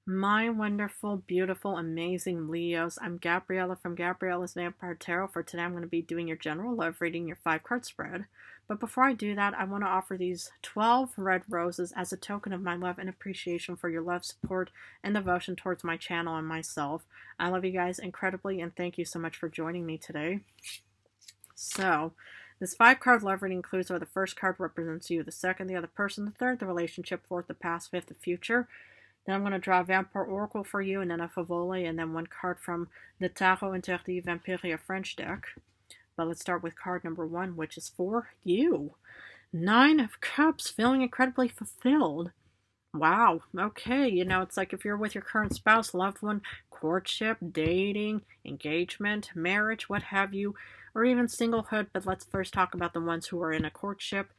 My wonderful, beautiful, amazing Leos. I'm Gabriella from Gabriella's Vampire Tarot. For today, I'm going to be doing your general love reading, your 5 card spread. But before I do that, I want to offer these 12 red roses as a token of my love and appreciation for your love, support, and devotion towards my channel and myself. I love you guys incredibly, and thank you so much for joining me today. So, this 5 card love reading includes where the first card represents you, the second, the other person, the third, the relationship, fourth, the past, fifth, the future. Then I'm going to draw a Vampire Oracle for you, and then a Favole, and then one card from the Tarot Interdit Vampiria French deck. But let's start with card number 1, which is for you. 9 of Cups, feeling incredibly fulfilled. Wow, okay, it's like if you're with your current spouse, loved one, courtship, dating, engagement, marriage, what have you, or even singlehood, but let's first talk about the ones who are in a courtship.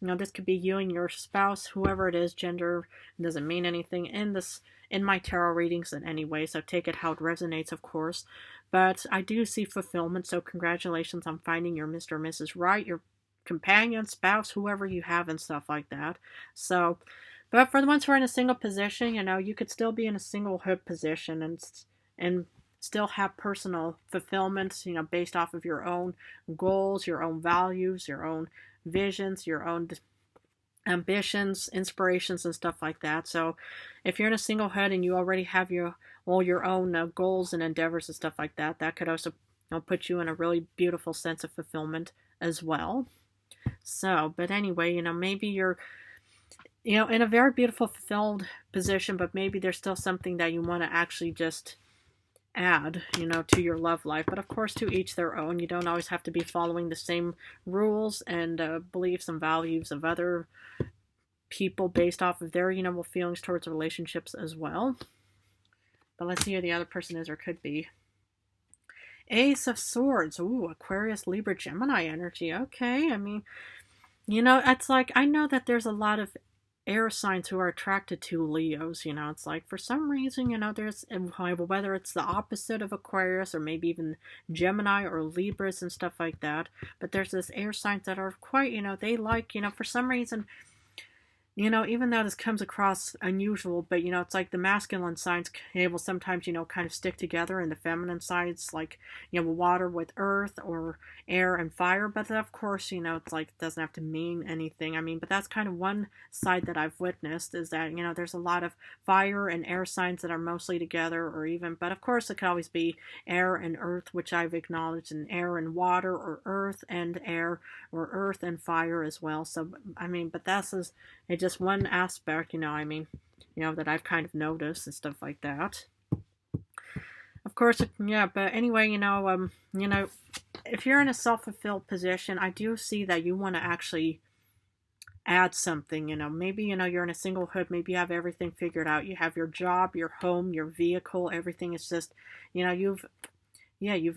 This could be you and your spouse, whoever it is, gender doesn't mean anything in my tarot readings in any way, so take it how it resonates, of course. But I do see fulfillment, so congratulations on finding your Mr. or Mrs. Right, your companion, spouse, whoever you have, and stuff like that. So, but for the ones who are in a single position, you could still be in a singlehood position and still have personal fulfillment, based off of your own goals, your own values, your own visions, your own ambitions, inspirations, and stuff like that. So if you're in a singlehood and you already have your own goals and endeavors and stuff like that, that could also put you in a really beautiful sense of fulfillment as well. So, but anyway, maybe you're in a very beautiful, fulfilled position, but maybe there's still something that you want to actually just add, to your love life. But of course, to each their own. You don't always have to be following the same rules and beliefs and values of other people based off of their, feelings towards relationships as well. But let's see who the other person is or could be. Ace of Swords. Ooh, Aquarius, Libra, Gemini energy. Okay, it's like, I know that there's a lot of air signs who are attracted to Leos. It's like for some reason, there's, whether it's the opposite of Aquarius or maybe even Gemini or Libras and stuff like that, but there's this air signs that are quite, they like, for some reason, even though this comes across unusual, but, it's like the masculine signs will sometimes, kind of stick together, and the feminine sides, like, water with earth or air and fire. But of course, it's like, it doesn't have to mean anything. But that's kind of one side that I've witnessed, is that, there's a lot of fire and air signs that are mostly together, or even, but of course, it could always be air and earth, which I've acknowledged, and air and water, or earth and air, or earth and fire as well. So, but that's just one aspect, that I've kind of noticed and stuff like that. Of course, yeah, but anyway, if you're in a self-fulfilled position, I do see that you want to actually add something, maybe, you're in a singlehood, maybe you have everything figured out, you have your job, your home, your vehicle, everything is just, you've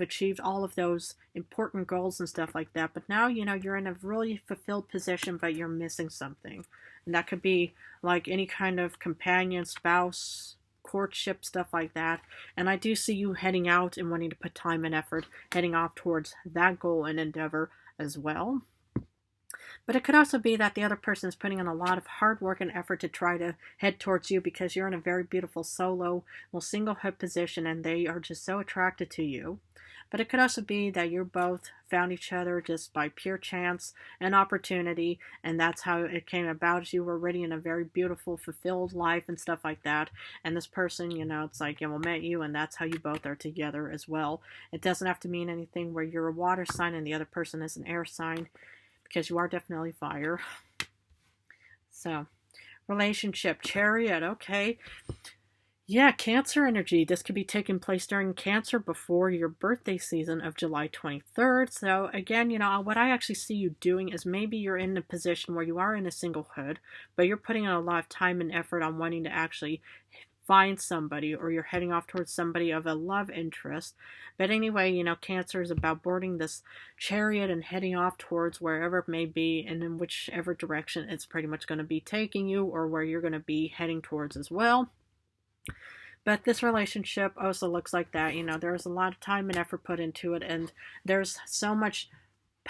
achieved all of those important goals and stuff like that. But now, you're in a really fulfilled position, but you're missing something. And that could be like any kind of companion, spouse, courtship, stuff like that. And I do see you heading out and wanting to put time and effort, heading off towards that goal and endeavor as well. But it could also be that the other person is putting in a lot of hard work and effort to try to head towards you, because you're in a very beautiful solo, singlehood position, and they are just so attracted to you. But it could also be that you both found each other just by pure chance and opportunity, and that's how it came about. You were already in a very beautiful, fulfilled life and stuff like that. And this person, it's like, met you, and that's how you both are together as well. It doesn't have to mean anything where you're a water sign and the other person is an air sign, because you are definitely fire. So, relationship, Chariot, okay. Yeah, Cancer energy. This could be taking place during Cancer before your birthday season of July 23rd. So again, what I actually see you doing is maybe you're in a position where you are in a singlehood, but you're putting in a lot of time and effort on wanting to actually find somebody, or you're heading off towards somebody of a love interest. But anyway, Cancer is about boarding this chariot and heading off towards wherever it may be, and in whichever direction it's pretty much going to be taking you, or where you're going to be heading towards as well. But this relationship also looks like that, there's a lot of time and effort put into it, and there's so much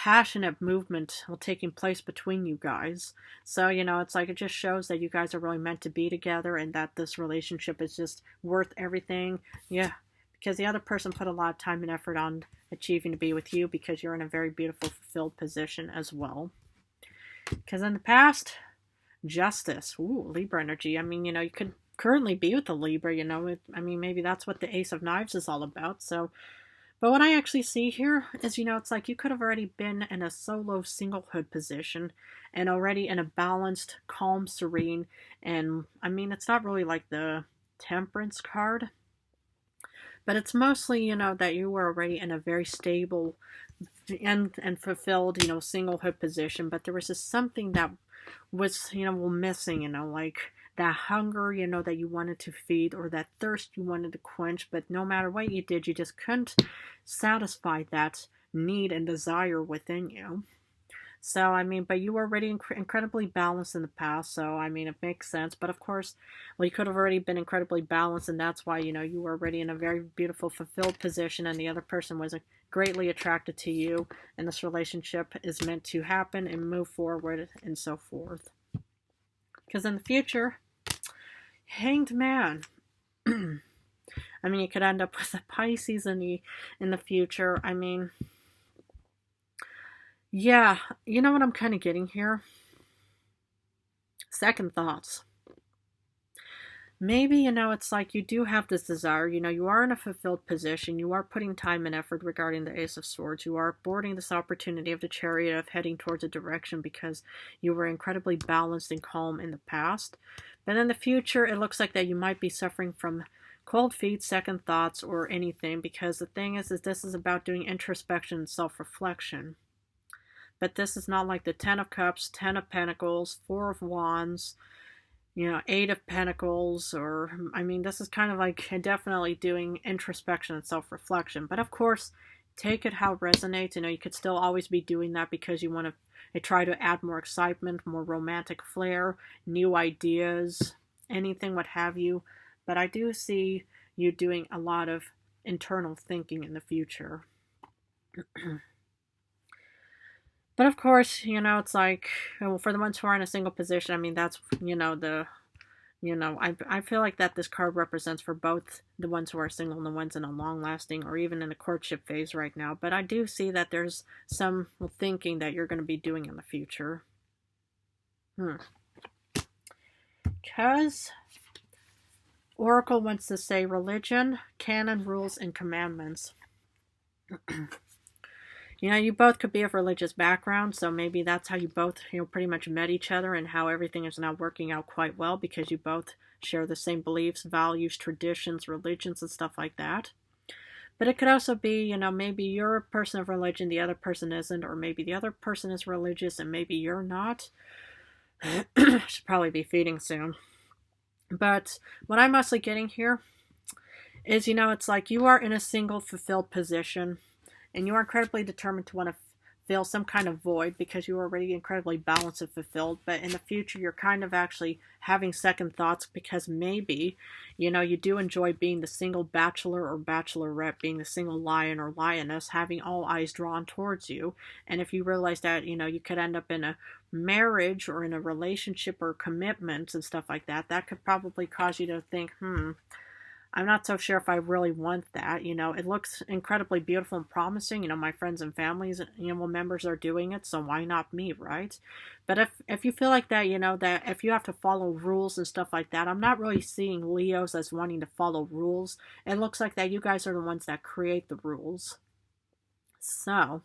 passionate movement taking place between you guys. So, it's like it just shows that you guys are really meant to be together and that this relationship is just worth everything. Yeah, because the other person put a lot of time and effort on achieving to be with you because you're in a very beautiful, fulfilled position as well. Because in the past, Justice. Ooh, Libra energy. I mean, you could currently be with the Libra, maybe that's what the Ace of Knives is all about. So, but what I actually see here is, it's like you could have already been in a solo singlehood position and already in a balanced, calm, serene, and it's not really like the Temperance card, but it's mostly, that you were already in a very stable and fulfilled, singlehood position, but there was just something that was, missing, like that hunger, that you wanted to feed or that thirst you wanted to quench, but no matter what you did, you just couldn't satisfy that need and desire within you. So, but you were already incredibly balanced in the past, so, it makes sense. But of course, well, you could have already been incredibly balanced, and that's why, you were already in a very beautiful, fulfilled position, and the other person was greatly attracted to you, and this relationship is meant to happen and move forward and so forth. Because in the future, Hanged Man. You could end up with a Pisces in the future. Yeah, you know what I'm kind of getting here? Second thoughts. Maybe, it's like you do have this desire, you are in a fulfilled position, you are putting time and effort regarding the Ace of Swords, you are boarding this opportunity of the Chariot of heading towards a direction because you were incredibly balanced and calm in the past. But in the future, it looks like that you might be suffering from cold feet, second thoughts, or anything, because the thing is this is about doing introspection and self-reflection. But this is not like the Ten of Cups, Ten of Pentacles, Four of Wands, Eight of Pentacles, or, this is kind of like definitely doing introspection and self-reflection. But of course, take it how it resonates. You could still always be doing that because you want to try to add more excitement, more romantic flair, new ideas, anything, what have you. But I do see you doing a lot of internal thinking in the future. But of course, it's like, for the ones who are in a single position, that's, I feel like that this card represents for both the ones who are single and the ones in a long-lasting or even in a courtship phase right now. But I do see that there's some thinking that you're going to be doing in the future. Because Oracle wants to say religion, canon, rules, and commandments. You both could be of religious background, so maybe that's how you both, pretty much met each other and how everything is now working out quite well because you both share the same beliefs, values, traditions, religions, and stuff like that. But it could also be, maybe you're a person of religion, the other person isn't, or maybe the other person is religious and maybe you're not. Should probably be feeding soon. But what I'm mostly getting here is, it's like you are in a single fulfilled position. And you are incredibly determined to want to fill some kind of void because you are already incredibly balanced and fulfilled. But in the future, you're kind of actually having second thoughts because maybe, you do enjoy being the single bachelor or bachelorette, being the single lion or lioness, having all eyes drawn towards you. And if you realize that, you could end up in a marriage or in a relationship or commitments and stuff like that, that could probably cause you to think, I'm not so sure if I really want that. It looks incredibly beautiful and promising. My friends and families, members are doing it, so why not me, right? But if you feel like that, that if you have to follow rules and stuff like that, I'm not really seeing Leos as wanting to follow rules. It looks like that you guys are the ones that create the rules. So,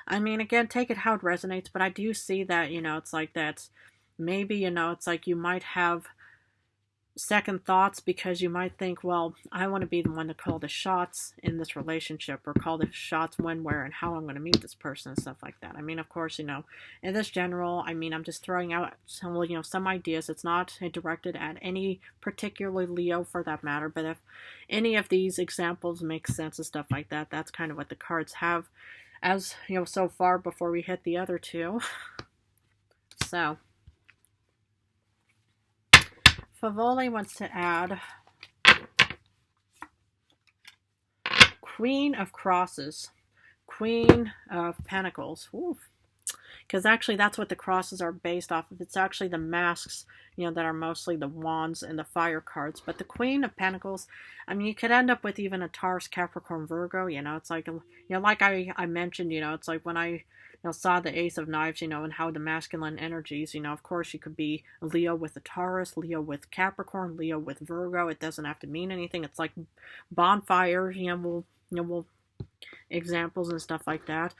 again, take it how it resonates, but I do see that, it's like that maybe, it's like you might have second thoughts because you might think, well, I want to be the one to call the shots in this relationship or call the shots when, where, and how I'm going to meet this person and stuff like that. Of course, in this general, I'm just throwing out some ideas. It's not directed at any particular Leo for that matter, but if any of these examples make sense and stuff like that, that's kind of what the cards have as, so far before we hit the other two. So, Favole wants to add Queen of Crosses. Queen of Pentacles. Because actually that's what the crosses are based off of. It's actually the masks, you know, that are mostly the wands and the fire cards. But the Queen of Pentacles, I mean, you could end up with even a Taurus, Capricorn, Virgo. You know, it's like, you know, like I mentioned, you know, it's like when I saw the Ace of Knives, you know, and how the masculine energies, you know, of course you could be Leo with a Taurus, Leo with Capricorn, Leo with Virgo. It doesn't have to mean anything. It's like bonfires, you know, we'll examples and stuff like that.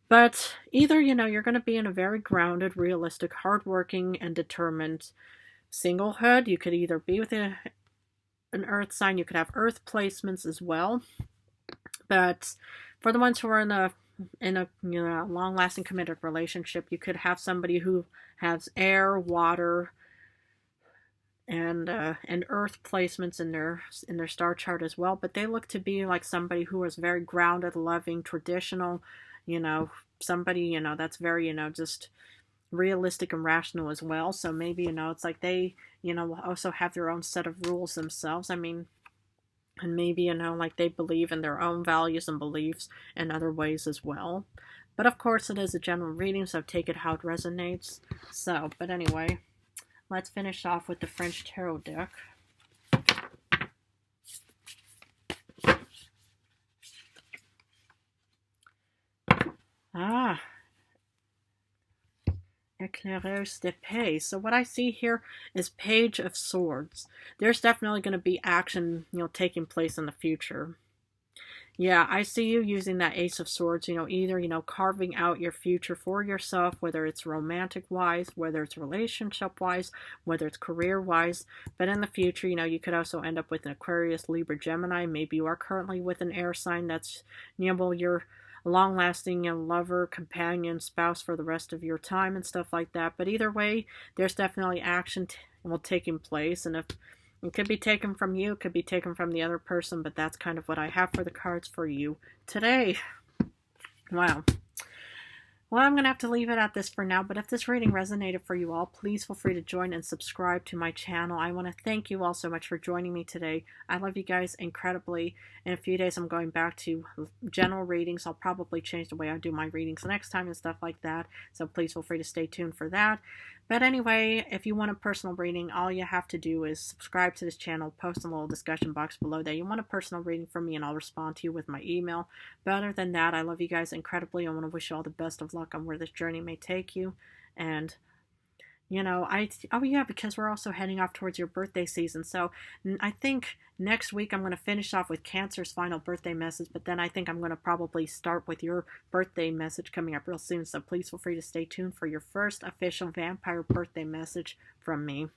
But either, you know, you're going to be in a very grounded, realistic, hardworking, and determined singlehood. You could either be with an earth sign, you could have earth placements as well. But for the ones who are in a you know, long-lasting committed relationship, you could have somebody who has air, water, and earth placements in their star chart as well. But they look to be like somebody who is very grounded, loving, traditional, you know, somebody, you know, that's very, you know, just realistic and rational as well. So maybe, you know, it's like they, you know, will also have their own set of rules themselves. I mean, and maybe, you know, like they believe in their own values and beliefs in other ways as well. But of course, it is a general reading, so take it how it resonates. So, but anyway, let's finish off with the French Tarot deck. Éclaireuse d'épée. So what I see here is Page of Swords. There's definitely going to be action, you know, taking place in the future. Yeah, I see you using that Ace of Swords, you know, either, you know, carving out your future for yourself, whether it's romantic-wise, whether it's relationship-wise, whether it's career-wise. But in the future, you know, you could also end up with an Aquarius, Libra, Gemini. Maybe you are currently with an air sign that's, you know, well, you're long-lasting, you know, lover, companion, spouse for the rest of your time and stuff like that. But either way, there's definitely action taking place. And if it could be taken from you, it could be taken from the other person, but that's kind of what I have for the cards for you today. Wow. Well, I'm going to have to leave it at this for now, but if this reading resonated for you all, please feel free to join and subscribe to my channel. I want to thank you all so much for joining me today. I love you guys incredibly. In a few days, I'm going back to general readings. I'll probably change the way I do my readings next time and stuff like that, so please feel free to stay tuned for that. But anyway, if you want a personal reading, all you have to do is subscribe to this channel, post in the little discussion box below that you want a personal reading from me, and I'll respond to you with my email. But other than that, I love you guys incredibly. I want to wish you all the best of luck on where this journey may take you. And, you know, oh yeah, because we're also heading off towards your birthday season. So I think next week I'm going to finish off with Cancer's final birthday message, but then I think I'm going to probably start with your birthday message coming up real soon. So please feel free to stay tuned for your first official vampire birthday message from me.